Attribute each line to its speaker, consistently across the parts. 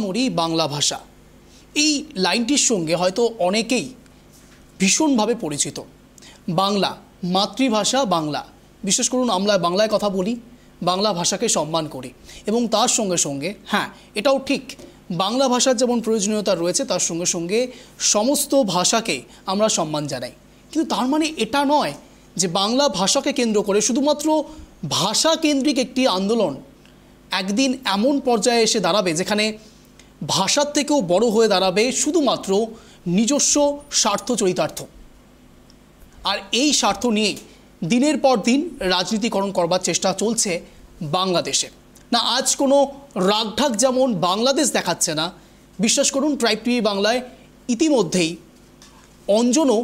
Speaker 1: মরি বাংলা ভাষা, এই লাইনটির সঙ্গে হয়তো অনেকেই ভীষণভাবে পরিচিত। বাংলা, মাতৃভাষা বাংলা। বিশেষ করুন আমরা বাংলায় কথা বলি, বাংলা ভাষাকে সম্মান করি, এবং তার সঙ্গে সঙ্গে হ্যাঁ এটাও ঠিক, বাংলা ভাষার যেমন প্রয়োজনীয়তা রয়েছে তার সঙ্গে সঙ্গে সমস্ত ভাষাকে আমরা সম্মান জানাই। কিন্তু তার মানে এটা নয় যে বাংলা ভাষাকে কেন্দ্র করে শুধুমাত্র ভাষা কেন্দ্রিক একটি আন্দোলন একদিন এমন পর্যায়ে এসে দাঁড়াবে যেখানে ভাষার থেকেও বড় হয়ে দাঁড়াবে শুধুমাত্র নিজস্ব স্বার্থ চরিতার্থ। আর এই স্বার্থ নিয়েই দিনের পর দিন রাজনীতিকরণ করবার চেষ্টা চলছে বাংলাদেশে। না আজ কোনো রাগঢাক যেমন বাংলাদেশ দেখাচ্ছে না, বিশ্বাস করুন ট্রাইব টিভি বাংলায় ইতিমধ্যেই অঞ্জনও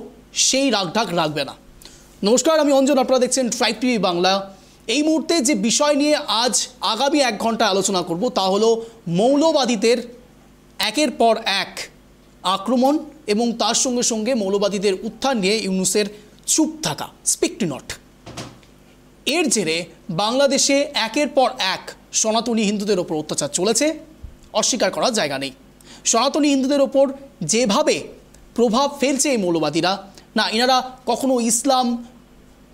Speaker 1: সেই রাগঢাক রাখবে না। নমস্কার, আমি অঞ্জন, আপনারা দেখছেন ট্রাইব টিভি বাংলা। এই মুহূর্তে যে বিষয় নিয়ে আজ আগামী 1 ঘন্টায় আলোচনা করব তা হলো মৌলবাদীদের একের পর এক আক্রমণ এবং তার সঙ্গে সঙ্গে মৌলবাদীদের উত্থান নিয়ে ইউনূসের চুপ থাকা, স্পিক টু নট। এর জেরে বাংলাদেশে একের পর এক সনাতনী হিন্দুদের ওপর অত্যাচার চলেছে, অস্বীকার করার জায়গা নেই। সনাতনী হিন্দুদের ওপর যেভাবে প্রভাব ফেলছে এই মৌলবাদীরা, না এনারা কখনো ইসলাম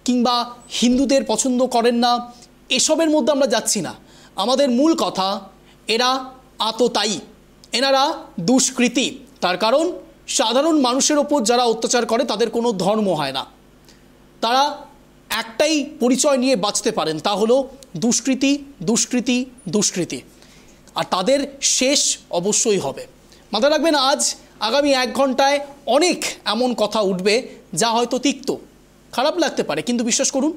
Speaker 1: কিংবা হিন্দুদের পছন্দ করেন না, এসবের মধ্যে আমরা যাচ্ছি না। আমাদের মূল কথা, এরা আততায়ী, এনারা দুষ্কৃতী। তার কারণ সাধারণ মানুষের ওপর যারা অত্যাচার করে তাদের কোনো ধর্ম হয় না, তারা একটাই পরিচয় নিয়ে বাঁচতে পারেন, তা হলো দুষ্কৃতী, দুষ্কৃতী, দুষ্কৃতী। আর তাদের শেষ অবশ্যই হবে। মাথায় রাখবেন, আজ আগামী 1 ঘন্টায় অনেক এমন কথা উঠবে যা হয়তো তিক্ত, খারাপ লাগতে পারে, কিন্তু বিশ্বাস করুন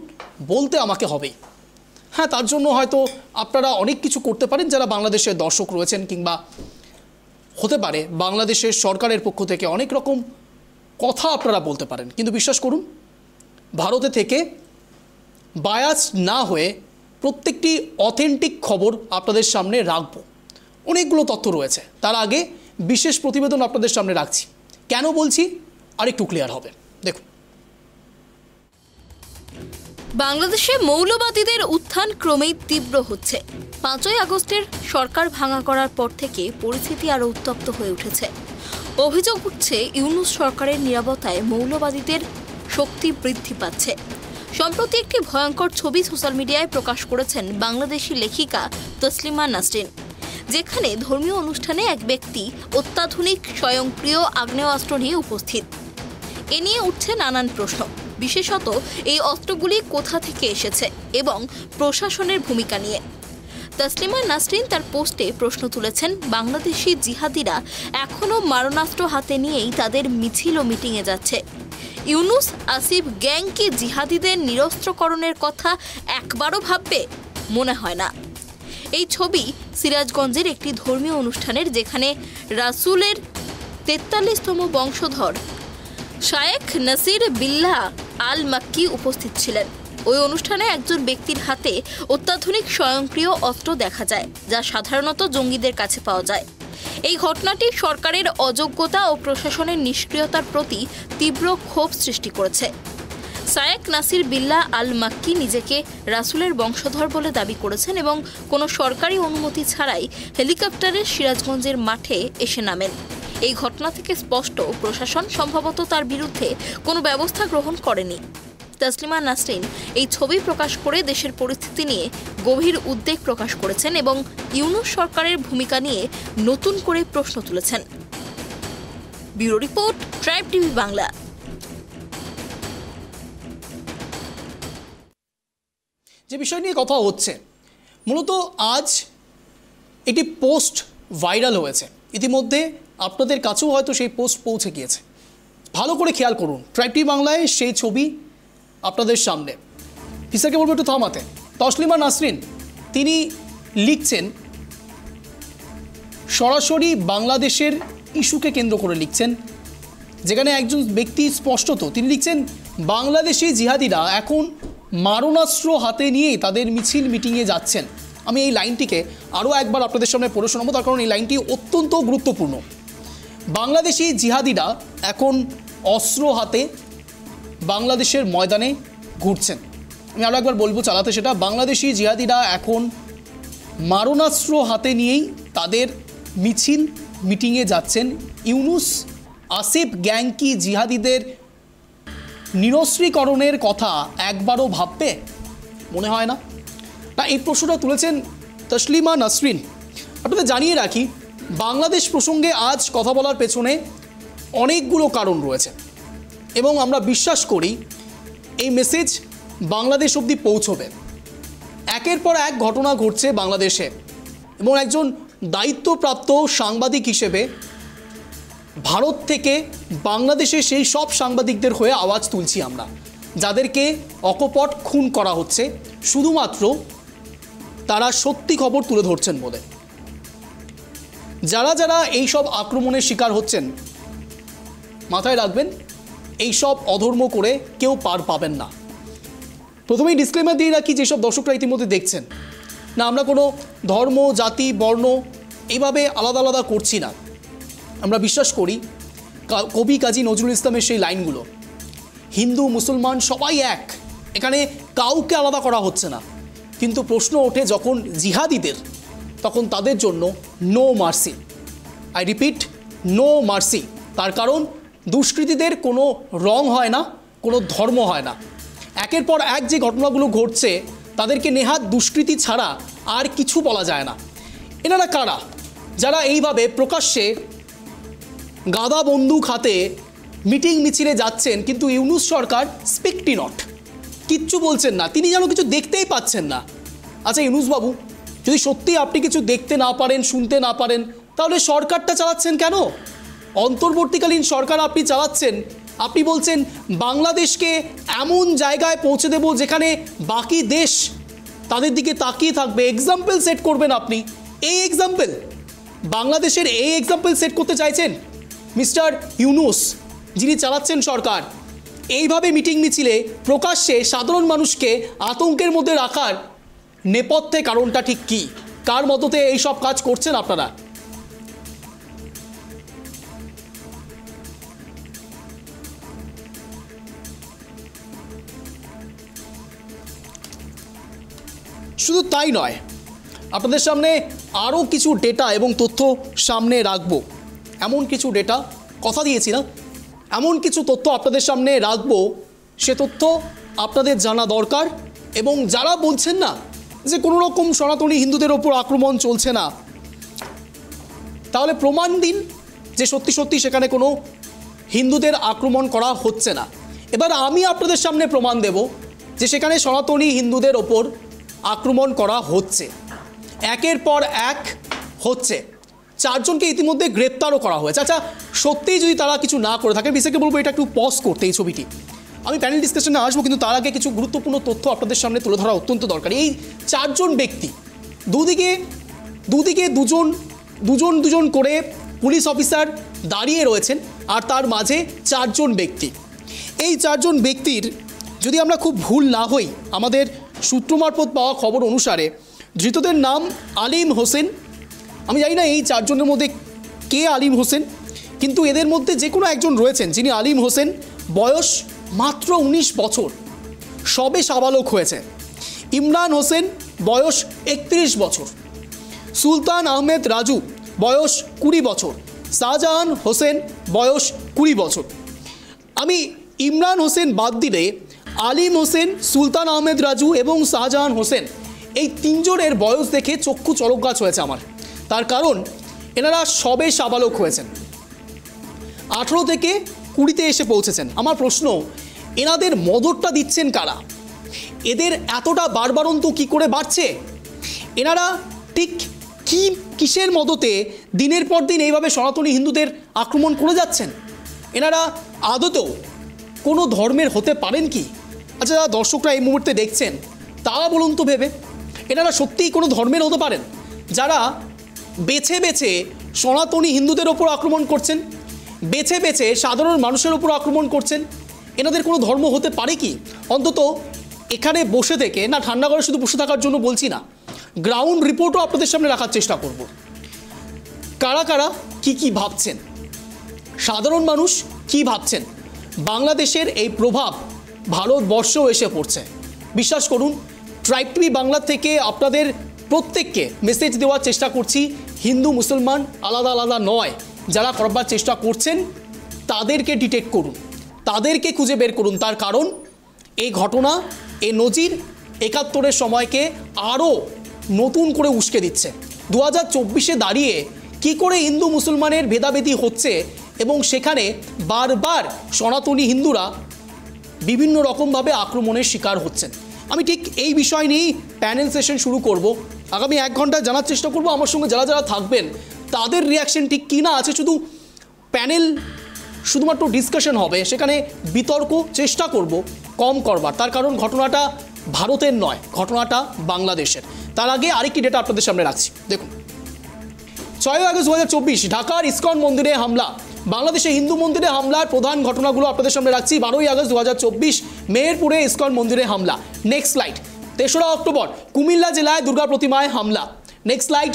Speaker 1: বলতে আমাকে হবেই। হ্যাঁ, তার জন্য হয়তো আপনারা অনেক কিছু করতে পারেন যারা বাংলাদেশের দর্শক রয়েছেন, কিংবা হতে পারে বাংলাদেশের সরকারের পক্ষ থেকে অনেক রকম কথা আপনারা বলতে পারেন, কিন্তু বিশ্বাস করুন ভারতে থেকে বায়াস না হয়ে প্রত্যেকটি অথেন্টিক খবর আপনাদের সামনে রাখব। অনেকগুলো তথ্য রয়েছে, তার আগে বিশেষ প্রতিবেদন আপনাদের সামনে রাখছি। কেন বলছি আরেকটু ক্লিয়ার হবে, দেখুন।
Speaker 2: বাংলাদেশে মৌলবাদীদের উত্থান ক্রমেই তীব্র হচ্ছে। 5ই আগস্টের সরকার ভাঙা করার পর থেকে পরিস্থিতি আরও উত্তপ্ত হয়ে উঠেছে। অভিযোগ উঠছে ইউনূস সরকারের নীরবতায় মৌলবাদীদের শক্তি বৃদ্ধি পাচ্ছে। সম্প্রতি একটি ভয়ঙ্কর ছবি সোশ্যাল মিডিয়ায় প্রকাশ করেছেন বাংলাদেশি লেখিকা তসলিমা নাসরিন, যেখানে ধর্মীয় অনুষ্ঠানে এক ব্যক্তি অত্যাধুনিক স্বয়ংক্রিয় আগ্নেয়াস্ত্র নিয়ে উপস্থিত। এ নিয়ে উঠছে নানান প্রশ্ন, বিশেষত এই অস্ত্রগুলি কোথা থেকে এসেছে এবং প্রশাসনের ভূমিকা নিয়ে। তসলিমা নাসরিন তার পোস্টে প্রশ্ন তুলেছেন, বাংলাদেশি জিহাদিরা এখনও মারণাস্ত্র হাতে নিয়েই তাদের মিছিল ও মিটিংয়ে যাচ্ছে। ইউনূস আসিফ গ্যাং কি জিহাদিদের নিরস্ত্রকরণের কথা একবারও ভাববে? মনে হয় না। এই ছবি সিরাজগঞ্জের একটি ধর্মীয় অনুষ্ঠানের, যেখানে রাসূলের 43তম বংশধর শায়েখ নাসির বিল্লাহ আল মাক্কি উপস্থিত ছিলেন। ওই অনুষ্ঠানে একজন ব্যক্তির হাতে অত্যাধুনিক স্বয়ংক্রিয় অস্ত্র দেখা যায়, যা সাধারণত জঙ্গিদের কাছে পাওয়া যায়। এই ঘটনাটি সরকারের অযোগ্যতা ও প্রশাসনের নিষ্ক্রিয়তার প্রতি তীব্র ক্ষোভ সৃষ্টি করেছে। শায়েখ নাসির বিল্লাহ আল মাক্কি নিজেকে রাসূলের বংশধর বলে দাবি করেছেন এবং কোনো সরকারি অনুমতি ছাড়াই হেলিকপ্টারে সিরাজগঞ্জের মাঠে এসে নামেন। এই ঘটনা থেকে স্পষ্ট প্রশাসন সম্ভবত তার বিরুদ্ধে কোনো ব্যবস্থা গ্রহণ করেনি। তসলিমা নাসরিন এই ছবি প্রকাশ করে দেশের পরিস্থিতি নিয়ে গভীর উদ্বেগ প্রকাশ করেছেন এবং ইউনূস সরকারের ভূমিকা নিয়ে নতুন করে প্রশ্ন তুলেছেন। Bureau report, tribe TV Bangla.
Speaker 1: যে বিষয় নিয়ে কথা হচ্ছে, মূলত আজ একটি পোস্ট ভাইরাল হয়েছে, ইতিমধ্যে আপনাদের কাছেও হয়তো সেই পোস্ট পৌঁছে গিয়েছে। ভালো করে খেয়াল করুন, ট্রাইব টিভি বাংলায় সেই ছবি আপনাদের সামনে। ফিসারকে বলবো একটু থামাতে। তসলিমা নাসরিন তিনি লিখছেন, সরাসরি বাংলাদেশের ইস্যুকে কেন্দ্র করে লিখছেন, যেখানে একজন ব্যক্তি স্পষ্টত তিনি লিখছেন, বাংলাদেশি জিহাদিরা এখন মারণাস্ত্র হাতে নিয়েই তাদের মিছিল মিটিংয়ে যাচ্ছেন। আমি এই লাইনটিকে আরও একবার আপনাদের সামনে পড়ে শোনাবো, তার কারণ এই লাইনটি অত্যন্ত গুরুত্বপূর্ণ। বাংলাদেশি জিহাদিরা এখন অস্ত্র হাতে বাংলাদেশের ময়দানে ঘুরছেন। আমি আরও একবার বলবো চালাতে, সেটা বাংলাদেশি জিহাদিরা এখন মারণাস্ত্র হাতে নিয়েই তাদের মিছিল মিটিংয়ে যাচ্ছেন ইউনুস আসিফ গ্যাং কি জিহাদিদের নিরস্ত্রীকরণের কথা একবারও ভাববে? মনে হয় না। না, এই প্রশ্নটা তুলেছেন তসলিমা নাসরিন। আপনাদের জানিয়ে রাখি, বাংলাদেশ প্রসঙ্গে আজ কথা বলার পেছনে অনেকগুলো কারণ রয়েছে এবং আমরা বিশ্বাস করি এই মেসেজ বাংলাদেশ অবধি পৌঁছবে। একের পর এক ঘটনা ঘটছে বাংলাদেশে এবং একজন দায়িত্বপ্রাপ্ত সাংবাদিক হিসেবে ভারত থেকে বাংলাদেশে সেই সব সাংবাদিকদের হয়ে আওয়াজ তুলছি আমরা, যাদেরকে অকপট খুন করা হচ্ছে শুধুমাত্র তারা সত্যি খবর তুলে ধরছেন বলে। যারা যারা এই সব আক্রমণের শিকার হচ্ছেন, মাথায় রাখবেন এই সব অধর্ম করে কেউ পার পাবেন না। প্রথমেই ডিসক্লেমার দিয়ে রাখি, যেসব দর্শকরা ইতিমধ্যে দেখছেন, না আমরা কোনো ধর্ম, জাতি, বর্ণ এইভাবে আলাদা আলাদা করছি না। আমরা বিশ্বাস করি কবি কাজী নজরুল ইসলামের সেই লাইনগুলো, হিন্দু মুসলমান সবাই এক, এখানে কাউকে আলাদা করা হচ্ছে না। কিন্তু প্রশ্ন ওঠে যখন জিহাদিদের, তখন তাদের জন্য no mercy. I repeat, no mercy. তার কারণ দুষ্কৃতীদের কোনো রং হয় না, কোনো ধর্ম হয় না। একের পর এক যে ঘটনাগুলো ঘটছে তাদেরকে নেহাত দুষ্কৃতী ছাড়া আর কিছু বলা যায় না। এনারা কারা? যারা এইভাবে প্রকাশ্যে গাদা বন্দুক হাতে মিটিং মিছিলে যাচ্ছেন, কিন্তু ইউনুস সরকার স্পিকটি নট, কিচ্ছু বলছেন না, তিনি যেন কিছু দেখতেই পাচ্ছেন না। আচ্ছা ইউনুস বাবু, যদি সত্যি আপনি কিছু দেখতে না পারেন, শুনতে না পারেন, তাহলে সরকারটা চালাচ্ছেন কেন? অন্তর্বর্তীকালীন সরকার আপনি চালাচ্ছেন, আপনি বলছেন বাংলাদেশকে এমন জায়গায় পৌঁছে দেব যেখানে বাকি দেশ তাদের দিকে তাকিয়ে থাকবে, এক্সাম্পল সেট করবেন আপনি। এই এক্সাম্পল, বাংলাদেশের এই এক্সাম্পল সেট করতে চাইছেন মিস্টার ইউনুস, যিনি চালাচ্ছেন সরকার। এইভাবে মিটিং মিছিলে প্রকাশ্যে সাধারণ মানুষকে আতঙ্কের মধ্যে রাখার নেপথ্যে কারণটা ঠিক কী? কার মদতে এই সব কাজ করছেন আপনারা? শুধু তাই নয়, আপনাদের সামনে আরও কিছু ডেটা এবং তথ্য সামনে রাখবো। এমন কিছু ডেটা, কথা দিয়েছি না, এমন কিছু তথ্য আপনাদের সামনে রাখবো, সে তথ্য আপনাদের জানা দরকার। এবং যারা বলছেন না যে কোনো রকম সনাতনী হিন্দুদের ওপর আক্রমণ চলছে না, তাহলে প্রমাণ দিন যে সত্যি সত্যি সেখানে কোনো হিন্দুদের আক্রমণ করা হচ্ছে না। এবার আমি আপনাদের সামনে প্রমাণ দেব যে সেখানে সনাতনী হিন্দুদের ওপর আক্রমণ করা হচ্ছে, একের পর এক হচ্ছে। 4 জনকে ইতিমধ্যে গ্রেপ্তারও করা হয়েছে। আচ্ছা সত্যিই যদি তারা কিছু না করে থাকে, বিশেষকে বলবো এটা একটু পজ করতে এই ছবিটি। আমি প্যানেল ডিসকাশনে আসবো, কিন্তু তার আগে কিছু গুরুত্বপূর্ণ তথ্য আপনাদের সামনে তুলে ধরা অত্যন্ত দরকারি। এই 4 জন ব্যক্তি, দুদিকে দুজন করে পুলিশ অফিসার দাঁড়িয়ে রয়েছেন, আর তার মাঝে 4 জন ব্যক্তি। এই 4 জন ব্যক্তির, যদি আমরা খুব ভুল না হই, আমাদের সূত্র মারফত পাওয়া খবর অনুসারে ধৃতদের নাম আলিম হোসেন। আমি জানি না এই 4 জনের মধ্যে কে আলিম হোসেন, কিন্তু এদের মধ্যে যে কোনো একজন রয়েছেন যিনি আলিম হোসেন, বয়স মাত্র 19 বছর, সবে সাবালক হয়েছে। ইমরান হোসেন, বয়স 31 বছর। সুলতান আহমেদ রাজু, বয়স 20 বছর। শাহজাহান হোসেন, বয়স 20 বছর। আমি ইমরান হোসেন বাদ দিলে আলিম হোসেন, সুলতান আহমেদ রাজু এবং শাহজাহান হোসেন, এই 3 জনের বয়স দেখে চক্ষু চড়ক গাছ হয়েছে আমার। তার কারণ এনারা সবে সাবালক হয়েছেন, 18 থেকে 20-তে এসে পৌঁছেছেন। আমার প্রশ্ন, এনাদের মদতটা দিচ্ছেন কারা? এদের এতটা বাড়বাড়ন্ত কি করে বাড়ছে? এনারা ঠিক কিসের মদতে দিনের পর দিন এইভাবে সনাতনী হিন্দুদের আক্রমণ করে যাচ্ছেন? এনারা আদতেও কোনো ধর্মের হতে পারেন কি? আচ্ছা, যারা দর্শকরা এই মুহূর্তে দেখছেন তারা বলুন তো ভেবে, এনারা সত্যিই কোনো ধর্মের হতে পারেন? যারা বেছে বেছে সনাতনী হিন্দুদের ওপর আক্রমণ করছেন, বেছে বেছে সাধারণ মানুষের ওপর আক্রমণ করছেন, এনাদের কোনো ধর্ম হতে পারে কি? অন্তত এখানে বসে থেকে, না ঠান্ডা করে শুধু বসে থাকার জন্য বলছি না, গ্রাউন্ড রিপোর্টও আপনাদের সামনে রাখার চেষ্টা করব। কারা কারা কি ভাবছেন, সাধারণ মানুষ কি ভাবছেন, বাংলাদেশের এই প্রভাব ভারতবর্ষেও এসে পড়ছে। বিশ্বাস করুন, ট্রাইব টিভি বাংলা থেকে আপনাদের প্রত্যেককে মেসেজ দেওয়ার চেষ্টা করছি, হিন্দু মুসলমান আলাদা আলাদা নয়, যারা করবার চেষ্টা করছেন তাদেরকে ডিটেক্ট করুন, তাদেরকে খুঁজে বের করুন। তার কারণ এই ঘটনা, এই নজির ৭১-এর সময়কে আরও নতুন করে উস্কে দিচ্ছে। 2024-এ দাঁড়িয়ে কি করে হিন্দু মুসলমানের ভেদাভেদি হচ্ছে এবং সেখানে বারবার সনাতনী হিন্দুরা বিভিন্ন রকমভাবে আক্রমণের শিকার হচ্ছেন। আমি ঠিক এই বিষয় নিয়েই প্যানেল সেশন শুরু করব। আগামী 1 ঘন্টা জানার চেষ্টা করব আমার সঙ্গে যারা যারা থাকবেন তাদের রিয়াকশন ঠিক কী না আছে। শুধু প্যানেল শুধুমাত্র ডিসকাশন হবে, সেখানে বিতর্ক চেষ্টা করব কম করবার। তার কারণ ঘটনাটা ভারতের নয়, ঘটনাটা বাংলাদেশের। তার আগে আরেকটি ডেটা আপনাদের সামনে রাখছি। দেখুন, 6 আগস্ট 2024 ঢাকার ইসকন মন্দিরে হামলা। বাংলাদেশে হিন্দু মন্দিরে হামলার প্রধান ঘটনাগুলো আপনাদের সামনে রাখছি। 12 আগস্ট 2024 মেহেরপুরে ইসকন মন্দিরে হামলা। Next slide. 3রা অক্টোবর কুমিল্লা জেলায় দুর্গা প্রতিমায় হামলা। Next slide.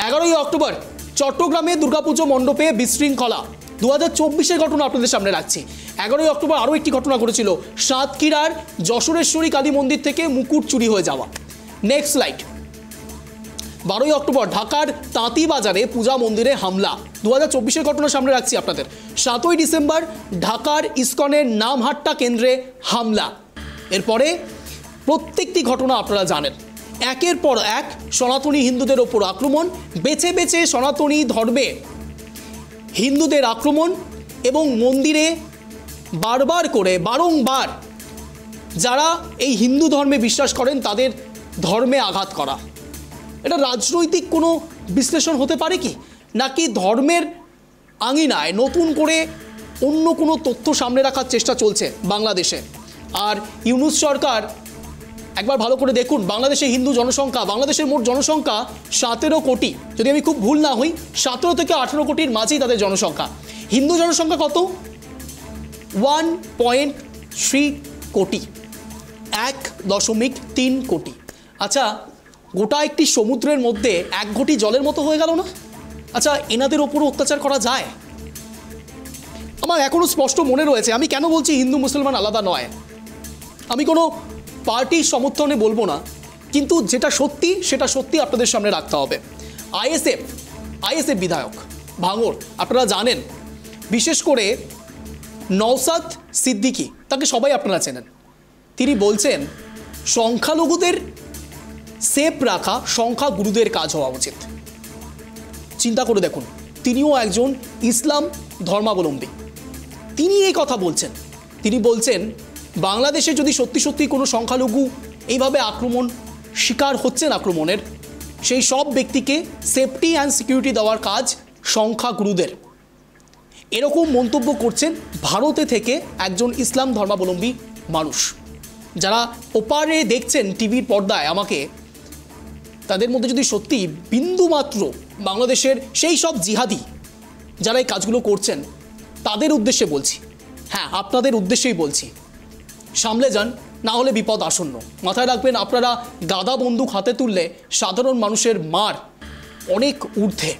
Speaker 1: 11ই অক্টোবর চট্টগ্রামে দুর্গাপুজো মণ্ডপে বিশৃঙ্খলা। 2024-এর ঘটনা আপনাদের সামনে রাখছি। 11ই অক্টোবর আরও একটি ঘটনা ঘটেছিল, সাতক্ষীরার যশোরেশ্বরী কালী মন্দির থেকে মুকুট চুরি হয়ে যাওয়া। Next slide. 12ই অক্টোবর ঢাকার তাঁতি বাজারে পূজা মন্দিরে হামলা। 2024-এর ঘটনা সামনে রাখছি আপনাদের। 7ই ডিসেম্বর ঢাকার ইসকনের নামহাট্টা কেন্দ্রে হামলা। এরপরে প্রত্যেকটি ঘটনা আপনারা জানেন, একের পর এক সনাতনী হিন্দুদের ওপর আক্রমণ, বেছে বেছে সনাতনী ধর্মে হিন্দুদের আক্রমণ এবং মন্দিরে বারবার করে বারংবার যারা এই হিন্দু ধর্মে বিশ্বাস করেন তাদের ধর্মে আঘাত করা। এটা রাজনৈতিক কোনো বিশ্লেষণ হতে পারে কি, নাকি ধর্মের আঙিনায় নতুন করে অন্য কোনো তথ্য সামনে রাখার চেষ্টা চলছে বাংলাদেশে? আর ইউনূস সরকার একবার ভালো করে দেখুন, বাংলাদেশে হিন্দু জনসংখ্যা, বাংলাদেশের মোট জনসংখ্যা 17 কোটি, যদি আমি খুব ভুল না হই 17 থেকে 18 কোটির মাঝেই তাদের জনসংখ্যা। হিন্দু জনসংখ্যা কত? 1.3 কোটি, 1.3 কোটি। আচ্ছা, গোটা একটি সমুদ্রের মধ্যে 1 ঘটি জলের মতো হয়ে গেল না? আচ্ছা, এনাদের ওপরও অত্যাচার করা যায়? আমার এখনও স্পষ্ট মনে রয়েছে। আমি কেন বলছি হিন্দু মুসলমান আলাদা নয়, আমি কোনো পার্টির সমর্থনে বলবো না, কিন্তু যেটা সত্যি সেটা সত্যি আপনাদের সামনে রাখতে হবে। আইএসএফ বিধায়ক ভাঙড়, আপনারা জানেন, বিশেষ করে নওসাদ সিদ্দিকী, তাকে সবাই আপনারা চেনেন। তিনি বলছেন সংখ্যালঘুদের সেফ রাখা সংখ্যাগুরুদের কাজ হওয়া উচিত। চিন্তা করে দেখুন, তিনিও একজন ইসলাম ধর্মাবলম্বী, তিনি এই কথা বলছেন। তিনি বলছেন বাংলাদেশে যদি সত্যি সত্যি কোনো সংখ্যালঘু এইভাবে আক্রমণ শিকার হচ্ছেন আক্রমণের, সেই সব ব্যক্তিকে সেফটি অ্যান্ড সিকিউরিটি দেওয়ার কাজ সংখ্যাগুরুদের। এরকম মন্তব্য করছেন ভারতে থেকে একজন ইসলাম ধর্মাবলম্বী মানুষ। যারা ওপারে দেখছেন টিভির পর্দায় আমাকে, তাদের মধ্যে যদি সত্যি বিন্দুমাত্র বাংলাদেশের সেই সব জিহাদি যারা এই কাজগুলো করছেন তাদের উদ্দেশ্যে বলছি, হ্যাঁ আপনাদের উদ্দেশ্যেই বলছি, সামলে যান, না হলে বিপদ আসন্ন। মাথায় রাখবেন, আপনারা গাদা বন্দুক হাতে তুললে সাধারণ মানুষের মার অনেক ঊর্ধ্বে।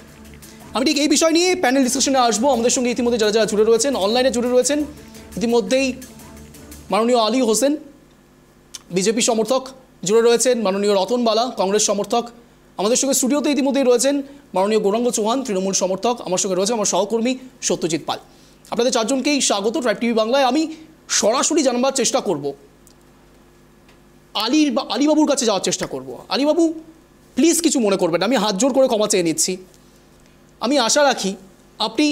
Speaker 1: আমি ঠিক এই বিষয় নিয়ে প্যানেল ডিসকাশনে আসবো। আমাদের সঙ্গে ইতিমধ্যে যারা যারা জুড়ে রয়েছেন, অনলাইনে জুড়ে রয়েছেন, ইতিমধ্যেই মাননীয় আলী হোসেন বিজেপি সমর্থক জুড়ে রয়েছেন, মাননীয় রতন বালা কংগ্রেস সমর্থক, আমাদের সঙ্গে স্টুডিওতে ইতিমধ্যেই রয়েছেন মাননীয় গৌরাঙ্গ চৌহান তৃণমূল সমর্থক, আমার সঙ্গে রয়েছে আমার সহকর্মী সত্যজিৎ পাল। আপনাদের চারজনকেই স্বাগত ট্রাইব টিভি বাংলায়। আমি সরাসরি জানবার চেষ্টা করব, আলীবাবুর কাছে যাওয়ার চেষ্টা করব। আলীবাবু, প্লিজ কিছু মনে করবেন, আমি হাত জোর করে ক্ষমা চেয়ে নিচ্ছি। আমি আশা রাখি আপনি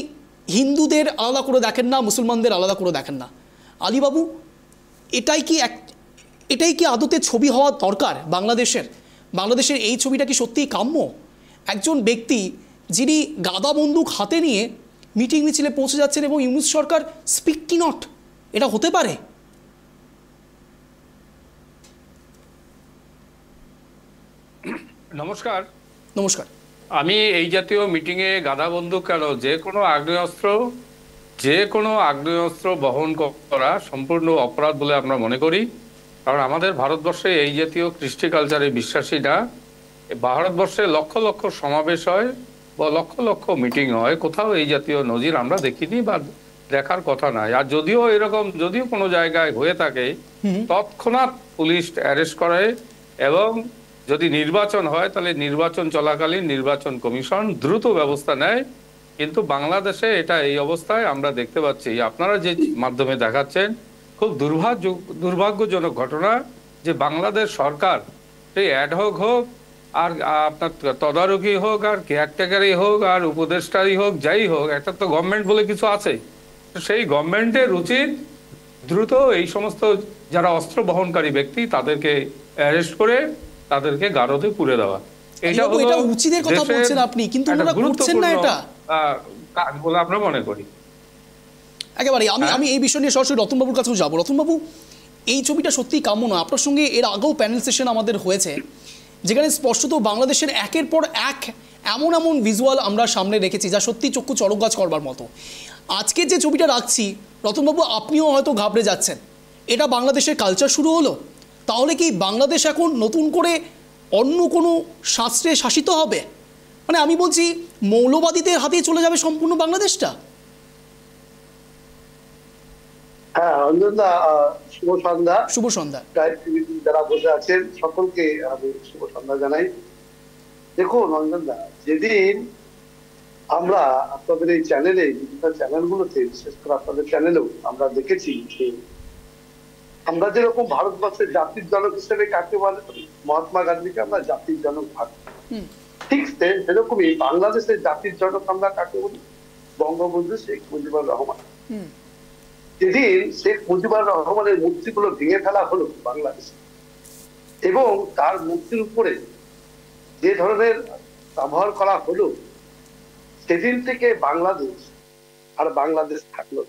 Speaker 1: হিন্দুদের আলাদা করে দেখেন না, মুসলমানদের আলাদা করে দেখেন না। আলীবাবু, এটাই কি আদতে ছবি হওয়া দরকার বাংলাদেশের এই ছবিটা কি সত্যিই কাম্য? একজন ব্যক্তি যিনি গাদা বন্দুক হাতে নিয়ে মিটিং মিছিলে পৌঁছে যাচ্ছেন এবং ইউনূস সরকার স্পিকটি নট, এটা হতে পারে?
Speaker 3: নমস্কার।
Speaker 1: নমস্কার।
Speaker 3: আমি এই জাতীয় মিটিংয়ে গাদা বন্দুক কেন, যে কোনো আগ্নেয়াস্ত্র বহন করা সম্পূর্ণ অপরাধ বলে আমরা মনে করি। কারণ আমাদের ভারতবর্ষে এই জাতীয় কৃষ্টি কালচারে বিশ্বাসী না। ভারতবর্ষে লক্ষ লক্ষ সমাবেশ হয় বা লক্ষ লক্ষ মিটিং হয়, কোথাও এই জাতীয় নজির আমরা দেখিনি বা দেখার কথা নাই। আর যদিও কোনো জায়গায় হয়ে থাকে তৎক্ষণাৎ পুলিশ অ্যারেস্ট করে এবং যদি নির্বাচন হয় তাহলে নির্বাচন চলাকালীন নির্বাচন কমিশন দ্রুত ব্যবস্থা নেয়। কিন্তু বাংলাদেশে এটা এই অবস্থায় আমরা দেখতে পাচ্ছি, আপনারা যে মাধ্যমে দেখাচ্ছেন, খুব দুর্ভাগ্যজনক ঘটনা যে বাংলাদেশ সরকার সেই অ্যাডহক হোক আর আপনার তদারকি হোক আর কেয়ারটেকারই হোক আর উপদেষ্টারই হোক, যাই হোক, একটা তো গভর্নমেন্ট বলে কিছু আছে। সেই গভর্নমেন্টের উচিত দ্রুত এই সমস্ত যারা অস্ত্র বহনকারী ব্যক্তি তাদেরকে অ্যারেস্ট করে তাদেরকে গারদে পুরে দেওয়া। এটা হলো
Speaker 1: এটা উচিতের কথা বলছেন আপনি, কিন্তু ওনারা করছেন না এটা
Speaker 3: কাজ বলে আমরা মনে করি।
Speaker 1: একেবারে আমি এই বিষয় নিয়ে সরাসরি রতনবাবুর কাছেও যাবো। রতনবাবু, এই ছবিটা সত্যিই কাম্য নয়। আপনার সঙ্গে এর আগেও প্যানেল সেশন আমাদের হয়েছে, যেখানে স্পষ্টত বাংলাদেশের একের পর এক এমন এমন ভিজুয়াল আমরা সামনে রেখেছি যা সত্যি চক্ষু চড়কগাছ করবার মতো। আজকে যে ছবিটা রাখছি, রতনবাবু আপনিও হয়তো ঘাবড়ে যাচ্ছেন, এটা বাংলাদেশের কালচার শুরু হলো? তাহলে কি বাংলাদেশ এখন নতুন করে অন্য কোনো শাস্ত্রে শাসিত হবে? মানে আমি বলছি, মৌলবাদীদের হাতে চলে যাবে সম্পূর্ণ বাংলাদেশটা?
Speaker 4: হ্যাঁ অঞ্জনদা, শুভ সন্ধ্যা।
Speaker 1: শুভ সন্ধ্যা।
Speaker 4: যারা বসে আছেন সকলকে আমি শুভ সন্ধ্যা জানাই। দেখুন অঞ্জনদা, যেদিন আমরা আপনাদের এই চ্যানেলে, বিভিন্ন চ্যানেলগুলোতে, বিশেষ করে আপনাদের চ্যানেলেও আমরা দেখেছি যে আমরা যেরকম ভারতবর্ষের জাতির জনক হিসেবে কাকে বলে, মহাত্মা গান্ধীকে আমরা জাতির জনক ভাবি, ঠিক সেরকমই বাংলাদেশের জাতির জনক আমরা কাকে বলি? বঙ্গবন্ধু শেখ মুজিবুর রহমান। যেদিন শেখ মুজিবুর রহমানের মূর্তিগুলো ভেঙে ফেলা হলো বাংলাদেশে, এবং তার মূর্তির উপরে যে ধরনের ব্যবহার করা হলো, সেদিন থেকে বাংলাদেশ আর বাংলাদেশ থাকলো।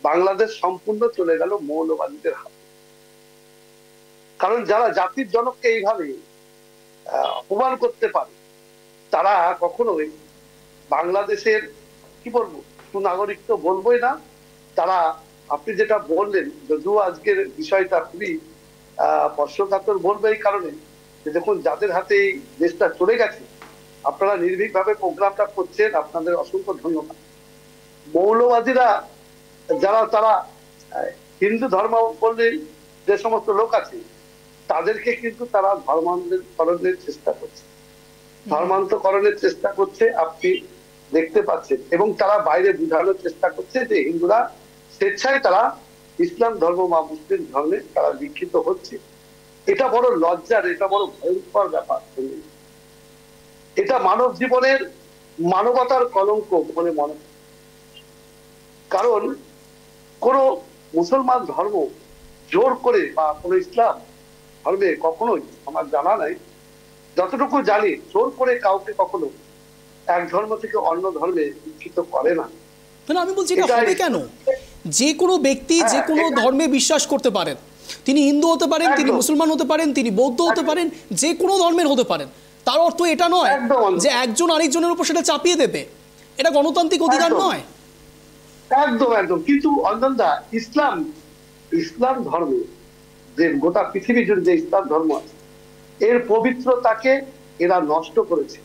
Speaker 4: বাংলাদেশ সম্পূর্ণ চলে গেল মৌলবাদীদের হাতে। কারণ যারা জাতির জনককে এইভাবে অপমান করতে পারে, তারা কখনোই বাংলাদেশের, কি বলবো, সুনাগরিক তো বলবোই না, তারা, আপনি যেটা বললেন, যদিও আজকের বিষয়টা খুবই স্পর্শকাতর বলবো এই কারণে যে দেখুন, যাদের হাতে এই দেশটা চলে গেছে, আপনারা নির্ভীকভাবে প্রোগ্রামটা করছেন, আপনাদের অসংখ্য ধন্যবাদ। মৌলবাদীরা যারা, তারা হিন্দু ধর্মাবলম্বী যে সমস্ত লোক আছে, তাদেরকে কিন্তু তারা ধর্মান্তকরণের চেষ্টা করছে, ধর্মান্তকরণের চেষ্টা করছে, আপনি দেখতে পাচ্ছেন। এবং তারা বাইরে বোঝানোর চেষ্টা করছে যে হিন্দুরা স্বেচ্ছায় তারা ইসলাম ধর্ম বা মুসলিম ধর্মে তারা দীক্ষিত হচ্ছে। এটা বড় লজ্জার, এটা বড় ভয়ঙ্কর ব্যাপার। এটা মানব জীবনের, মানবতার কলঙ্ক বলে মনে। কারণ কোন মুসলমান ধর্ম জোর করে বা কোন ইসলাম ধর্মে কখনোই, আমার জানা নাই, যতটুকু জানি, জোর করে কাউকে কখনো এক ধর্ম থেকে অন্য ধর্মে দীক্ষিত করে না।
Speaker 1: আমি বলছি এটা হবে কেন? যে কোনো ব্যক্তি যে কোনো ধর্মে বিশ্বাস করতে পারেন, তিনি হিন্দু হতে পারেন, তিনি মুসলমান হতে পারেন, তিনি বৌদ্ধ হতে পারেন, যে কোনো ধর্মের হতে পারেন। তার অর্থ এটা নয় যে একজন আরেকজনের উপর সেটা চাপিয়ে দেবে। এটা গণতান্ত্রিক অধিকার নয়।
Speaker 4: একদম একদম। কিন্তু অঞ্জনদা, ইসলাম ধর্মে, যে গোটা পৃথিবী জুড়ে যে ইসলাম ধর্ম আছে, এর পবিত্রতাকে এরা নষ্ট করেছে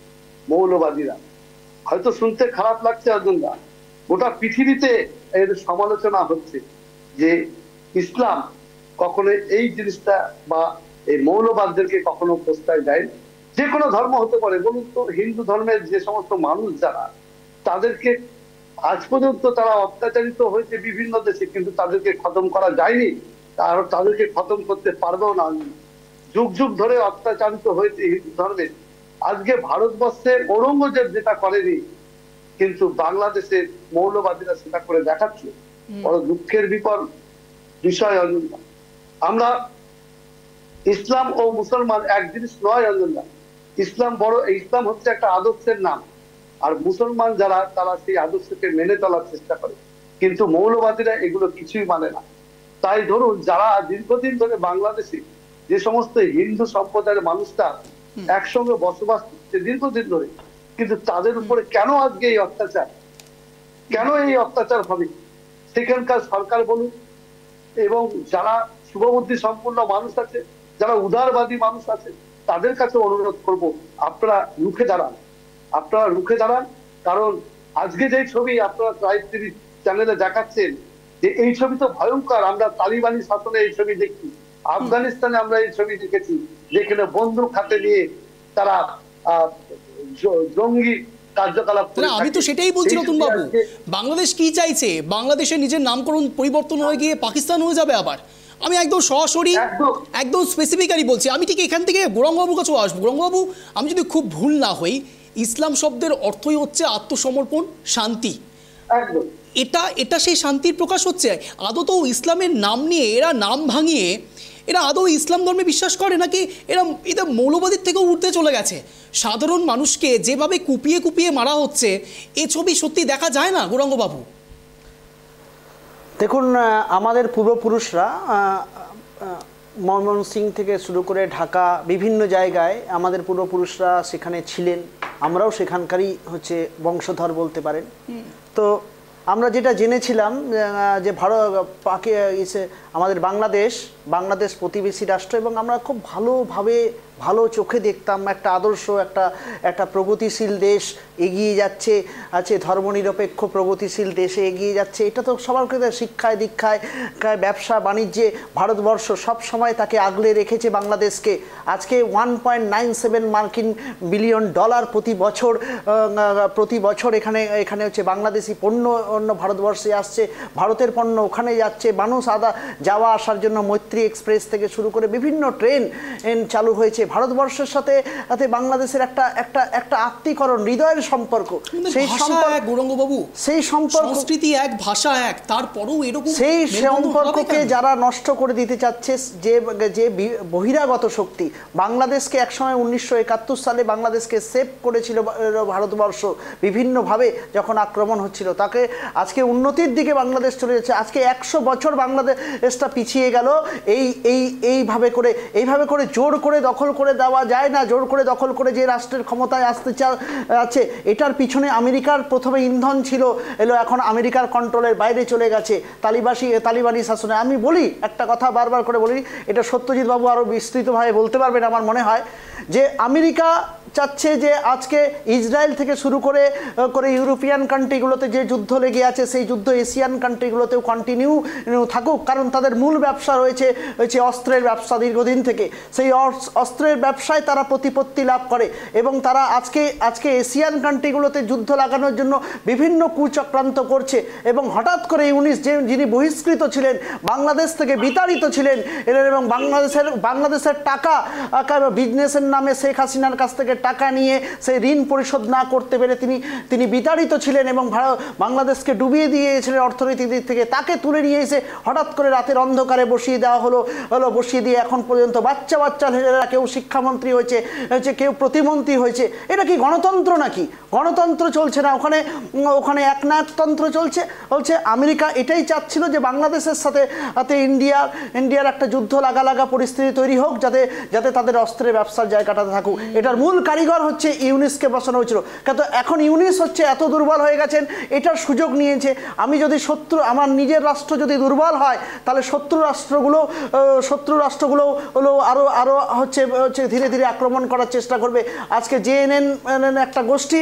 Speaker 4: মৌলবাদীরা। হয়তো শুনতে খারাপ লাগছে অঞ্জনদা, গোটা পৃথিবীতে এর সমালোচনা হচ্ছে যে ইসলাম কখনো এই জিনিসটা বা এই মৌলবাদদেরকে কখনো প্রশ্রয় দেয়। যে কোনো ধর্ম হতে পারে, বলুন তো, হিন্দু ধর্মের যে সমস্ত মানুষ যারা, তাদেরকে আজ পর্যন্ত তারা অত্যাচারিত হয়েছে বিভিন্ন দেশে, কিন্তু তাদেরকে খতম করা যায়নি, আর তাদেরকে খতম করতে পারবেও না। যুগ যুগ ধরে অত্যাচারিত হয়েছে হিন্দু ধর্মে। আজকে ভারতবর্ষের ঔরঙ্গজেব যেটা করেনি, কিন্তু বাংলাদেশের মৌলবাদীরা সেটা করে দেখাচ্ছে। বড় দুঃখের বিষয় অঞ্জনদা। আমরা ইসলাম ও মুসলমান এক জিনিস নয় অঞ্জনদা। ইসলাম হচ্ছে একটা আদর্শের নাম, আর মুসলমান যারা, তারা সেই আদর্শকে মেনে চলার চেষ্টা করে, কিন্তু মৌলবাদীরা এগুলো কিছুই মানে না। তাই ধরুন, যারা দীর্ঘদিন ধরে বাংলাদেশে যে সমস্ত হিন্দু সম্প্রদায়ের মানুষরা একসঙ্গে বসবাস করছে দীর্ঘদিন ধরে, কিন্তু তাদের উপরে কেন আজকে এই অত্যাচার, কেন এই অত্যাচার হবে? সেখানকার সরকার বলুন, এবং যারা শুভবুদ্ধি সম্পন্ন মানুষ আছে, যারা উদারবাদী মানুষ আছে, তাদের কাছে অনুরোধ করব, আপনারা রুখে দাঁড়ান। কারণ আজকে যে ছবি আপনারা ট্রাইব টিভি চ্যানেলে দেখাচ্ছেন, যে এই ছবি তো ভয়ঙ্কর। আমরা তালিবানি শাসনে এই ছবি দেখছি, আফগানিস্তানে আমরা এই ছবি দেখেছি, যেখানে বন্দুক হাতে নিয়ে তারা জঙ্গি কার্যকলাপ করে।
Speaker 1: আমি তো সেটাই বলছি নতুন বাবু, বাংলাদেশ কি চাইছে? বাংলাদেশের নিজের নামকরণ পরিবর্তন হয়ে গিয়ে পাকিস্তান হয়ে যাবে আবার? আমি একদম সরাসরি একদম স্পেসিফিক্যালি বলছি। আমি ঠিক এখান থেকে গৌরাঙ্গবাবুর কাছেও আসবো। গৌরাঙ্গবাবু, আমি যদি খুব ভুল না হই, ইসলাম শব্দের অর্থই হচ্ছে আত্মসমর্পণ, শান্তি। এটা সেই শান্তির প্রকাশ হচ্ছে। আদৌ ইসলামের নাম নিয়ে এরা নাম ভাঙিয়ে এরা আদৌ ইসলাম ধর্মে বিশ্বাস করে, নাকি এরা মৌলবাদীর থেকেও উঠতে চলে গেছে? সাধারণ মানুষকে যেভাবে কুপিয়ে কুপিয়ে মারা হচ্ছে, এ ছবি সত্যি দেখা যায় না গৌরাঙ্গবাবু?
Speaker 5: দেখুন, আমাদের পূর্বপুরুষরা ময়মনসিংহ থেকে শুরু করে ঢাকা বিভিন্ন জায়গায় আমাদের পূর্বপুরুষরা সেখানে ছিলেন, আমরাও সেখানকারই বংশধর বলতে পারেন। তো আমরা যেটা জেনেছিলাম যে আমাদের বাংলাদেশ প্রতিবেশী রাষ্ট্র, এবং আমরা খুব ভালো চোখে দেখতাম একটা আদর্শ একটা প্রগতিশীল দেশ এগিয়ে যাচ্ছে, ধর্মনিরপেক্ষ প্রগতিশীল দেশে এগিয়ে যাচ্ছে। এটা তো সবার ক্ষেত্রে শিক্ষায় দীক্ষায় ব্যবসা বাণিজ্যে ভারতবর্ষ সব সময় তাকে আগলে রেখেছে বাংলাদেশকে। আজকে 1.97 মার্কিন বিলিয়ন ডলার প্রতি বছর এখানে বাংলাদেশি পণ্য অন্য ভারতবর্ষে আসছে, ভারতের পণ্য ওখানে যাচ্ছে। মানুষ যাওয়া আসার জন্য মৈত্রী এক্সপ্রেস থেকে শুরু করে বিভিন্ন ট্রেন চালু হয়েছে। ভারতবর্ষের সাথে বাংলাদেশের একটা আত্মীকরণ, হৃদয়ের সম্পর্ক। সেই সম্পর্ক, সংস্কৃতি এক, ভাষা এক, তারপরেও এরকম সেই সম্পর্ককে যারা নষ্ট করে দিতে চাচ্ছে, যে বহিরাগত শক্তি বাংলাদেশকে একসময় 1971 সালে বাংলাদেশকে সেভ করেছিল ভারতবর্ষ বিভিন্নভাবে যখন আক্রমণ হচ্ছিল, তাকে আজকে উন্নতির দিকে বাংলাদেশ চলে যাচ্ছে। আজকে 100 বছর বাংলাদেশটা পিছিয়ে গেল। এইভাবে করে জোর করে দখল করে দেওয়া যায় না। জোর করে দখল করে যে রাষ্ট্রের ক্ষমতায় আসতে আছে, এটার পিছনে আমেরিকার প্রথমে ইন্ধন ছিল, এখন আমেরিকার কন্ট্রোলের বাইরে চলে গেছে তালিবানি শাসনে। আমি বলি একটা কথা বারবার করে বলি, এটা সত্যজিৎ বাবু আরও বিস্তৃতভাবে বলতে পারবেন আমার মনে হয়, যে আমেরিকা চাচ্ছে যে আজকে ইসরায়েল থেকে শুরু করে ইউরোপিয়ান কান্ট্রিগুলোতে যে যুদ্ধ লেগে আছে, সেই যুদ্ধ এশিয়ান কান্ট্রিগুলোতেও কন্টিনিউ থাকুক, কারণ তাদের মূল ব্যবসা রয়েছে অস্ত্রের ব্যবসা দীর্ঘদিন থেকে। সেই অস্ত্রের ব্যবসায় তারা প্রতিপত্তি লাভ করে, এবং তারা আজকে এশিয়ান কান্ট্রিগুলোতে যুদ্ধ লাগানোর জন্য বিভিন্ন কুচক্রান্ত করছে। এবং হঠাৎ করে ইউনিস, যিনি বহিষ্কৃত ছিলেন, বাংলাদেশ থেকে বিতাড়িত ছিলেন, এবং বাংলাদেশের টাকা বিজনেসের নামে শেখ হাসিনার কাছ থেকে টাকা নিয়ে সেই ঋণ পরিশোধ না করতে পেরে তিনি বিতাড়িত ছিলেন এবং বাংলাদেশকে ডুবিয়ে দিয়েছিলেন অর্থনৈতিক দিক থেকে। তাকে তুলে নিয়ে এসে হঠাৎ করে রাতের অন্ধকারে বসিয়ে দেওয়া হলো। বসিয়ে দিয়ে এখন পর্যন্ত বাচ্চা ছেলেরা কেউ শিক্ষামন্ত্রী হয়েছে, কেউ প্রতিমন্ত্রী হয়েছে। এটা কি গণতন্ত্র নাকি? গণতন্ত্র চলছে না ওখানে একনায়কতন্ত্র চলছে। আমেরিকা এটাই চাচ্ছিল যে বাংলাদেশের সাথে ইন্ডিয়ার একটা যুদ্ধ লাগা পরিস্থিতি তৈরি হোক, যাতে তাদের অস্ত্রের ব্যবসার জায়গাটাতে থাকুক। এটার মূল কারিগর ইউনিসকে বসানো হয়েছিল। কিন্তু এখন ইউনিস এত দুর্বল হয়ে গেছেন, এটার সুযোগ নিয়েছে। আমি যদি আমার নিজের রাষ্ট্র যদি দুর্বল হয়, তাহলে শত্রু রাষ্ট্রগুলো আরো ধীরে ধীরে আক্রমণ করার চেষ্টা করবে। আজকে জেএনএন একটা গোষ্ঠী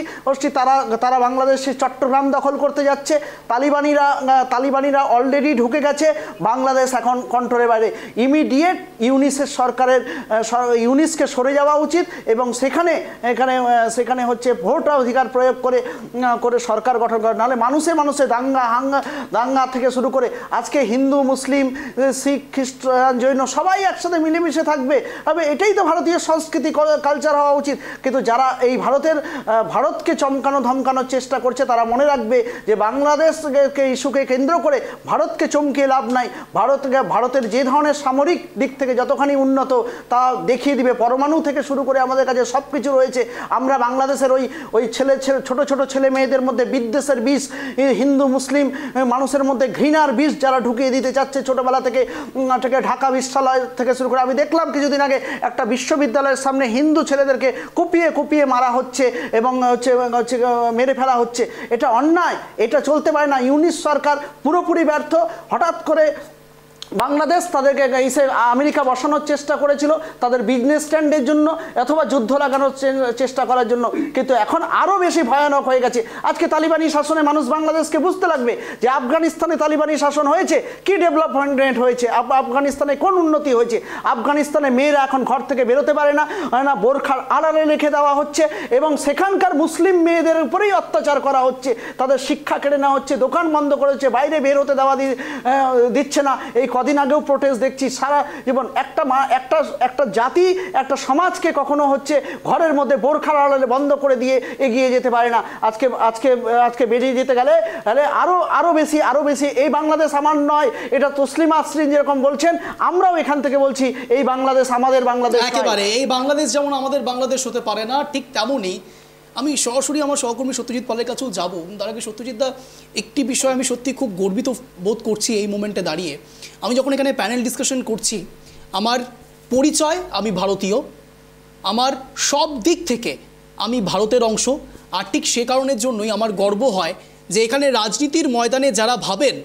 Speaker 5: তারা বাংলাদেশে চট্টগ্রাম দখল করতে যাচ্ছে। তালিবানিরা অলরেডি ঢুকে গেছে, বাংলাদেশ এখন কন্ট্রোলের বাইরে। ইমিডিয়েট ইউনিসকে সরে যাওয়া উচিত, এবং সেখানে ভোট অধিকার প্রয়োগ করে সরকার গঠন করে। নাহলে মানুষে দাঙ্গা থেকে শুরু করে আজকে হিন্দু, মুসলিম, শিখ, খ্রিস্টান, জৈন সবাই একসাথে মিলেমিশে থাকবে। এটাই তো ভারতীয় সংস্কৃতি, কালচার হওয়া উচিত। কিন্তু যারা এই ভারতকে চমকানো ধমকানোর চেষ্টা করছে, তারা মনে রাখবে যে বাংলাদেশকে ইস্যুকে কেন্দ্র করে ভারতকে চমকিয়ে লাভ নাই। ভারতের যে ধরনের সামরিক দিক থেকে যতখানি উন্নত, তা দেখিয়ে দিবে। পরমাণু থেকে শুরু করে আমাদের কাছে সব কিছু রয়েছে। আমরা বাংলাদেশের ওই ছোট ছেলে মেয়েদের মধ্যে বিদ্বেষের বিষ, হিন্দু মুসলিম মানুষের মধ্যে ঘৃণার বিষ যারা ঢুকিয়ে দিতে চাচ্ছে ছোটবেলা থেকে ঢাকা বিশ্ববিদ্যালয় থেকে শুরু করে। আমি দেখলাম কিছুদিন আগে একটা বিশ্ববিদ্যালয়ের সামনে হিন্দু ছেলেদেরকে কুপিয়ে মারা হচ্ছে এবং মেরে ফেলা হচ্ছে। এটা অন্যায়, এটা চলতে পারে না। ইউনিস সরকার পুরোপুরি ব্যর্থ। হঠাৎ করে বাংলাদেশ তাদেরকে আমেরিকা বসানোর চেষ্টা করেছিল তাদের বিজনেস স্ট্যান্ডের জন্য অথবা যুদ্ধ লাগানোর চেষ্টা করার জন্য, কিন্তু এখন আরও বেশি ভয়ানক হয়ে গেছে। আজকে তালিবানি শাসনে মানুষ বাংলাদেশকে বুঝতে লাগবে যে আফগানিস্তানে তালিবানি শাসন হয়েছে, কি ডেভেলপমেন্ট হয়েছে, আফগানিস্তানে কোন উন্নতি হয়েছে। আফগানিস্তানে মেয়েরা এখন ঘর থেকে বেরোতে পারে না, বোরখার আড়ালে রেখে দেওয়া হচ্ছে এবং সেখানকার মুসলিম মেয়েদের উপরেই অত্যাচার করা হচ্ছে, তাদের শিক্ষা কেড়ে নেওয়া হচ্ছে, দোকান বন্ধ করেছে, বাইরে বের হতে দেওয়া দিচ্ছে না। এই কদিন আগেও প্রোটেস্ট দেখছি সারা জীবন। একটা জাতি একটা সমাজকে কখনো হচ্ছে ঘরের মধ্যে বোরখার আড়ালে বন্ধ করে দিয়ে এগিয়ে যেতে পারে না। আজকে বেরিয়ে যেতে গেলে আরো বেশি এই বাংলাদেশ আমার নয়, এটা তসলিমা আসরিন যেরকম বলছেন আমরাও এখান থেকে বলছি এই বাংলাদেশ আমাদের বাংলাদেশ
Speaker 1: একেবারে। এই বাংলাদেশ যেমন আমাদের বাংলাদেশ হতে পারে না, ঠিক তেমনই আমি সরাসরি আমার সহকর্মী সত্যজিৎ পালের কাছেও যাবো। তার আগে সত্যজিৎ দা, একটি বিষয় আমি সত্যি খুব গর্বিত বোধ করছি এই মোমেন্টে দাঁড়িয়ে। আমি যখন এখানে প্যানেল ডিসকাশন করছি, আমার পরিচয় আমি ভারতীয়, আমার সব দিক থেকে আমি ভারতের অংশ, আর ঠিক সে কারণের জন্যই আমার গর্ব হয় যে এখানে রাজনীতির ময়দানে যারা ভাবেন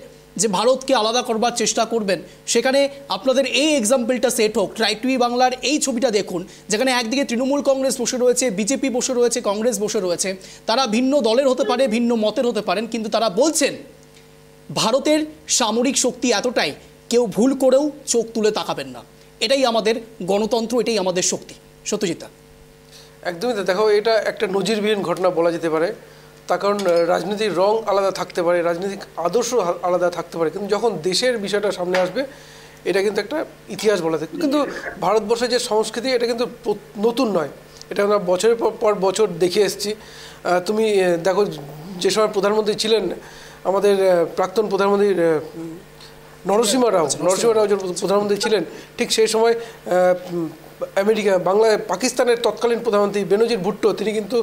Speaker 1: যে ভারতকে আলাদা করবার চেষ্টা করবেন, সেখানে আপনাদের এই এক্সাম্পলটা সেট হোক। ট্রাই টু বি বাংলার এই ছবিটা দেখুন, যেখানে একদিকে তৃণমূল কংগ্রেস বসে রয়েছে, বিজেপি বসে রয়েছে, কংগ্রেস বসে রয়েছে। তারা ভিন্ন দলের হতে পারে, ভিন্ন মতের হতে পারেন, কিন্তু তারা বলছেন ভারতের সামরিক শক্তি এতটাই, কেউ ভুল করেও চোখ তুলে তাকাবেন না। এটাই আমাদের গণতন্ত্র, এটাই আমাদের শক্তি। সত্যজিৎ দা,
Speaker 6: একদমই দেখো, এটা একটা নজিরবিহীন ঘটনা বলা যেতে পারে। তার কারণ রাজনীতির রং আলাদা থাকতে পারে, রাজনৈতিক আদর্শ আলাদা থাকতে পারে, কিন্তু যখন দেশের বিষয়টা সামনে আসবে এটা কিন্তু একটা ইতিহাস বলা থাকে। কিন্তু ভারতবর্ষের যে সংস্কৃতি এটা কিন্তু নতুন নয়, এটা আমরা বছরের পর বছর দেখে এসেছি। তুমি দেখো, যে সময় প্রধানমন্ত্রী ছিলেন আমাদের প্রাক্তন প্রধানমন্ত্রী নরসিংহ রাও যখন প্রধানমন্ত্রী ছিলেন, ঠিক সেই সময় পাকিস্তানের তৎকালীন প্রধানমন্ত্রী বেনজির ভুট্টো তিনি কিন্তু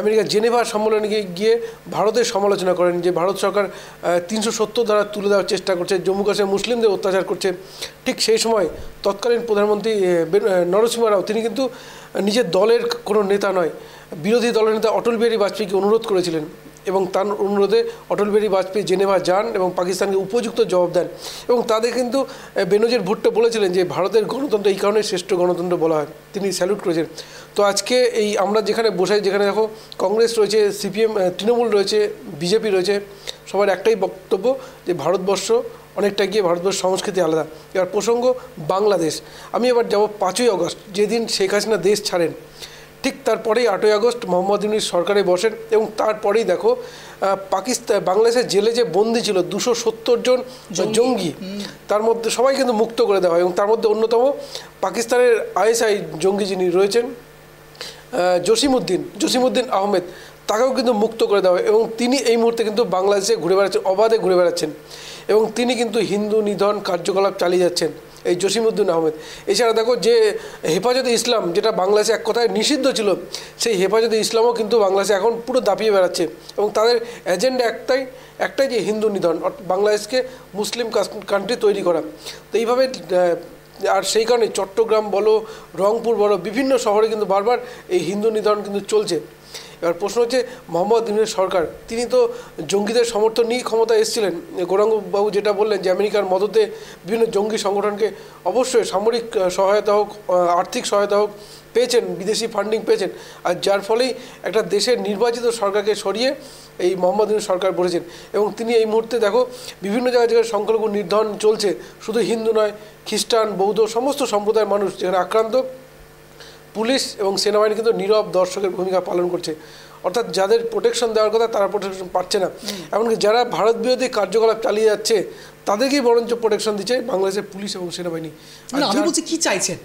Speaker 6: আমেরিকা জেনেভা সম্মেলনে গিয়ে ভারতের সমালোচনা করেন যে ভারত সরকার 370 ধারা তুলে দেওয়ার চেষ্টা করছে, জম্মু কাশ্মীরে মুসলিমদের অত্যাচার করছে। ঠিক সেই সময় তৎকালীন প্রধানমন্ত্রী নরসিংহ রাও তিনি কিন্তু নিজের দলের কোনো নেতা নয়, বিরোধী দলের নেতা অটল বিহারী বাজপেয়ীকে অনুরোধ করেছিলেন এবং তার অনুরোধে অটল বিহারী বাজপেয়ী জেনেভা যান এবং পাকিস্তানকে উপযুক্ত জবাব দেন। এবং তাদের কিন্তু বেনজির ভুট্টো বলেছিলেন যে ভারতের গণতন্ত্র এই কারণে শ্রেষ্ঠ গণতন্ত্র বলা হয়, তিনি স্যালুট করেছেন। তো আজকে এই আমরা যেখানে বসাই, যেখানে দেখো কংগ্রেস রয়েছে, সিপিএম, তৃণমূল রয়েছে, বিজেপি রয়েছে, সবার একটাই বক্তব্য যে ভারতবর্ষ অনেকটা গিয়ে ভারতবর্ষ সংস্কৃতি আলাদা। এবার প্রসঙ্গ বাংলাদেশ। আমি এবার যাব 5ই আগস্ট, যেদিন শেখ হাসিনা দেশ ছাড়েন, ঠিক তারপরেই 8ই আগস্ট মোহাম্মদ ইউনূস সরকারে বসেন এবং তারপরেই দেখো বাংলাদেশের জেলে যে বন্দী ছিল 270 জন জঙ্গি, তার মধ্যে সবাই কিন্তু মুক্ত করে দেওয়া হয় এবং তার মধ্যে অন্যতম পাকিস্তানের আইএসআই জঙ্গি যিনি রয়েছেন জসিমউদ্দিন আহমেদ, তাকেও কিন্তু মুক্ত করে দেওয়া হয় এবং তিনি এই মুহূর্তে কিন্তু বাংলাদেশে ঘুরে বেড়াচ্ছেন, অবাধে ঘুরে বেড়াচ্ছেন এবং তিনি কিন্তু হিন্দু নিধন কার্যকলাপ চালিয়ে যাচ্ছেন এই জসিমউদ্দিন আহমেদ। এছাড়া দেখো যে হেফাজতে ইসলাম, যেটা বাংলাদেশে এক কথায় নিষিদ্ধ ছিল, সেই হেফাজতে ইসলামও কিন্তু বাংলাদেশে এখন পুরো দাপিয়ে বেড়াচ্ছে এবং তাদের এজেন্ডা একটাই যে হিন্দু নিধন, বাংলাদেশকে মুসলিম কান্ট্রি তৈরি করা। তো এইভাবে আর সেই কারণে চট্টগ্রাম বলো, রংপুর বলো, বিভিন্ন শহরে কিন্তু বারবার এই হিন্দু নিধন কিন্তু চলছে। এবার প্রশ্ন হচ্ছে মোহাম্মদ ইউনূস সরকার, তিনি তো জঙ্গিদের সমর্থন নিয়েই ক্ষমতায় এসেছিলেন। গৌরাঙ্গবাবু যেটা বললেন যে আমেরিকার মদতে বিভিন্ন জঙ্গি সংগঠনকে অবশ্যই সামরিক সহায়তা হোক, আর্থিক সহায়তা হোক পেয়েছেন, বিদেশি ফান্ডিং পেয়েছেন, আর যার ফলেই একটা দেশের নির্বাচিত সরকারকে সরিয়ে এই মোহাম্মদ ইউনূস সরকার বসেছেন এবং তিনি এই মুহূর্তে দেখো বিভিন্ন জায়গায় সংখ্যালঘু নির্যাতন চলছে, শুধু হিন্দু নয়, খ্রিস্টান, বৌদ্ধ সমস্ত সম্প্রদায়ের মানুষ যেখানে আক্রান্ত, পুলিশ এবং সেনাবাহিনী কিন্তু নীরব দর্শকের ভূমিকা পালন করছে। অর্থাৎ যাদের প্রোটেকশন দেওয়ার কথা তারা প্রোটেকশন পাচ্ছে না, এমনকি যারা ভারত বিরোধী কার্যকলাপ চালিয়ে যাচ্ছে তাদেরকেই বরঞ্চ প্রোটেকশন দিচ্ছে বাংলাদেশের পুলিশ এবং সেনাবাহিনী।
Speaker 1: আমি বলছি কি চাইছেন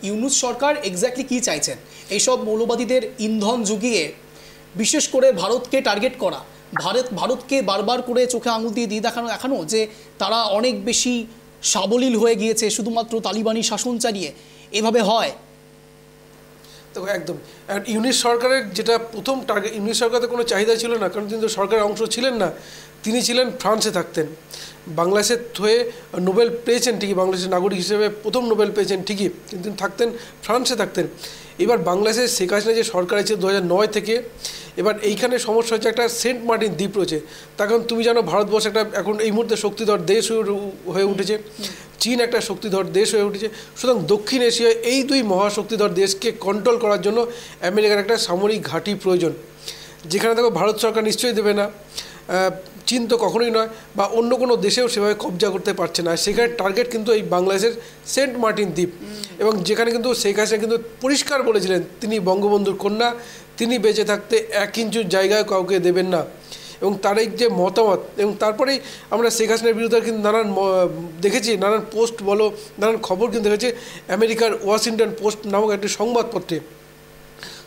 Speaker 1: ইউনূস সরকার, এক্স্যাক্টলি কি চাইছেন? এইসব মৌলবাদীদের ইন্ধন জুগিয়ে বিশেষ করে ভারতকে টার্গেট করা, ভারতকে বারবার করে চোখে আঙুল দিয়ে দেখানো যে তারা অনেক বেশি সাবলীল হয়ে গিয়েছে শুধুমাত্র তালিবানি শাসন চালিয়ে, এভাবে হয়?
Speaker 6: তো একদম ইউনূস সরকারের যেটা প্রথম টার্গেট, ইউনূস সরকারের কোনো চাহিদা ছিল না, কারণ তিনি তো সরকারের অংশ ছিলেন না, তিনি ছিলেন ফ্রান্সে থাকতেন, বাংলাদেশের হয়ে নোবেল পেয়েছেন ঠিকই, বাংলাদেশের নাগরিক হিসেবে প্রথম নোবেল পেয়েছেন ঠিকই, কিন্তু তিনি থাকতেন ফ্রান্সে থাকতেন। এবার বাংলাদেশের শেখ হাসিনা যে সরকার আছে 2009 থেকে, এবার এইখানে সমস্যা হচ্ছে একটা সেন্ট মার্টিন দ্বীপ রয়েছে। তার কারণ তুমি জানো ভারতবর্ষ একটা এখন এই মুহূর্তে শক্তিধর দেশ হয়ে উঠেছে, চীন একটা শক্তিধর দেশ হয়ে উঠেছে। সুতরাং দক্ষিণ এশিয়ায় এই দুই মহাশক্তিধর দেশকে কন্ট্রোল করার জন্য আমেরিকার একটা সামরিক ঘাঁটি প্রয়োজন, যেখানে দেখো ভারত সরকার নিশ্চয়ই দেবে না, চীন তো কখনোই নয়, বা অন্য কোনো দেশেও সেভাবে কবজা করতে পারছে না। সেখানে টার্গেট কিন্তু এই বাংলাদেশের সেন্ট মার্টিন দ্বীপ, এবং যেখানে কিন্তু শেখ হাসিনা কিন্তু পরিষ্কার বলেছিলেন তিনি বঙ্গবন্ধুর কন্যা, তিনি বেঁচে থাকতে 1 ইঞ্চি জায়গায় কাউকে দেবেন না। এবং তার এই যে মতামত, এবং তারপরেই আমরা শেখ হাসিনার বিরুদ্ধে কিন্তু নানান দেখেছি, নানান পোস্ট বলো, নানান খবর কিন্তু দেখেছি আমেরিকার ওয়াশিংটন পোস্ট নামক একটি সংবাদপত্রে।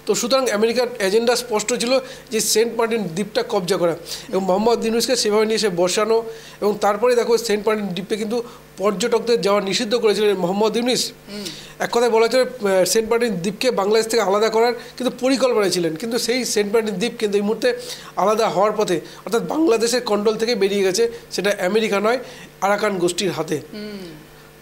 Speaker 6: তো সুতরাং আমেরিকার এজেন্ডা স্পষ্ট ছিল যে সেন্ট মার্টিন দ্বীপটা কবজা করা, এবং মোহাম্মদ ইউনূসকে সেভাবে নিয়ে এসে বসানো। এবং তারপরে দেখো সেন্ট মার্টিন দ্বীপে কিন্তু পর্যটকদের যাওয়া নিষিদ্ধ করেছিলেন মোহাম্মদ ইউনূস। এক কথায় বলা যায় সেন্ট মার্টিন দ্বীপকে বাংলাদেশ থেকে আলাদা করার কিন্তু পরিকল্পনা ছিলেন, কিন্তু সেই সেন্ট মার্টিন দ্বীপ কিন্তু এই মুহূর্তে আলাদা হওয়ার পথে, অর্থাৎ বাংলাদেশের কন্ট্রোল থেকে বেরিয়ে গেছে, সেটা আমেরিকা নয় আরাকান গোষ্ঠীর হাতে।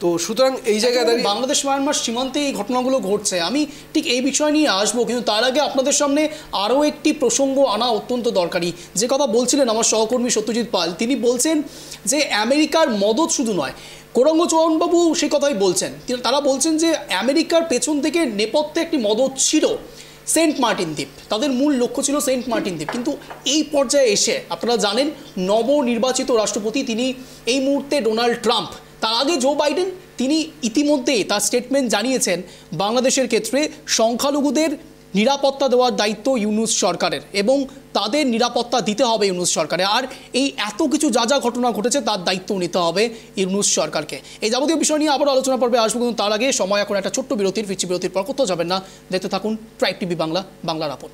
Speaker 6: তো সুতরাং এই জায়গায় দাঁড়িয়ে
Speaker 1: বাংলাদেশ মায়ানমার সীমান্তে এই ঘটনাগুলো ঘটছে, আমি ঠিক এই বিষয় নিয়ে আসবো, কিন্তু তার আগে আপনাদের সামনে আরও একটি প্রসঙ্গ আনা অত্যন্ত দরকারি। যে কথা বলছিলেন আমার সহকর্মী সত্যজিৎ পাল, তিনি বলছেন যে আমেরিকার মদত শুধু নয়, গৌরাঙ্গ চৌহানবাবু সেই কথাই বলছেন, তারা বলছেন যে আমেরিকার পেছন থেকে নেপথ্যে একটি মদত ছিল সেন্ট মার্টিন দ্বীপ, তাদের মূল লক্ষ্য ছিল সেন্ট মার্টিন দ্বীপ। কিন্তু এই পর্যায়ে এসে আপনারা জানেন নবনির্বাচিত রাষ্ট্রপতি তিনি এই মুহূর্তে ডোনাল্ড ট্রাম্প, তার আগে জো বাইডেন, তিনি ইতিমধ্যেই তার স্টেটমেন্ট জানিয়েছেন বাংলাদেশের ক্ষেত্রে সংখ্যালঘুদের নিরাপত্তা দেওয়ার দায়িত্ব ইউনূস সরকারের, এবং তাদের নিরাপত্তা দিতে হবে ইউনূস সরকারে। আর এই এত কিছু যা যা ঘটনা ঘটেছে তার দায়িত্ব নিতে হবে ইউনূস সরকারকে। এই যাবতীয় বিষয় নিয়ে আবার আলোচনা পর্বে আসবো, কিন্তু তার আগে সময় এখন একটা ছোট্ট বিরতির, ফিরছি বিরতির পর কোথাও যাবেন না, দেখতে থাকুন ট্রাইব টিভি বাংলা, বাংলার আপন।